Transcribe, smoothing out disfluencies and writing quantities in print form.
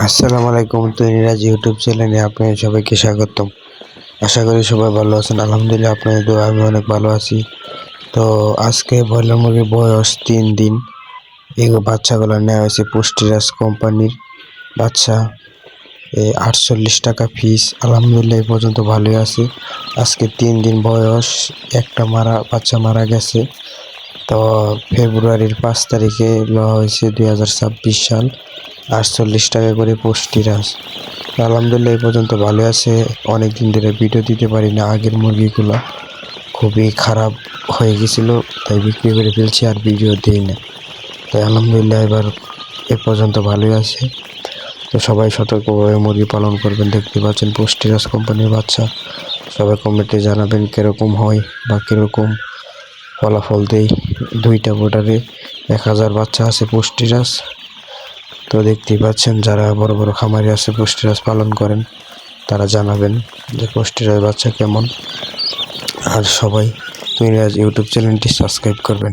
আসসালামু আলাইকুম। তৈরিরাজ ইউটিউব চ্যানেলে আপনাদের সবাইকে স্বাগতম। আশা করি সবাই ভালো আছেন। আলহামদুলিল্লাহ আপনাদের দোয়ায় আমি অনেক ভালো আছি। তো আজকে ব্রয়লার মুরগির বয়স 3 দিন। এই বাচ্চাগুলো নেওয়া হয়েছে পুষ্টিরাজ কোম্পানির বাচ্চা। 48 টাকা পিস। আলহামদুলিল্লাহ এই পর্যন্ত ভালোই আছে। আজকে 3 দিন বয়স, একটা বাচ্চা মারা গেছে। তো ফেব্রুয়ারির 5 তারিখে নেওয়া হয়েছে 2026 সাল। 48 টাকা করে পুষ্টিরাজ। আলহামদুলিল্লাহ এই পর্যন্ত ভালো আছে। অনেক দিন ধরে ভিডিও দিতে পারি না, আগের মুরগিগুলো খুবই খারাপ হয়ে গেছিলো, তাই বিক্রি করে ফেলছি আর ভিডিও দিই না। তাই আলহামদুলিল্লাহ এবার এ পর্যন্ত ভালোই আছে। তো সবাই সতর্কভাবে মুরগি পালন করবেন। দেখতে পাচ্ছেন পুষ্টিরাজ কোম্পানির বাচ্চা। সবাই কমেন্টে জানাবেন কীরকম হয় বা কীরকম ফলাফল দেয়। 2টা বোর্ডারে 1000 বাচ্চা আছে পুষ্টিরাজ। তো দেখতেই পাচ্ছেন, যারা বড় বড় খামারি আছে পুষ্টিরাজ পালন করেন তারা জানাবেন যে পুষ্টিরাজ বাচ্চা কেমন। আর সবাই তৈরিরাজ ইউটিউব চ্যানেলটি সাবস্ক্রাইব করবেন।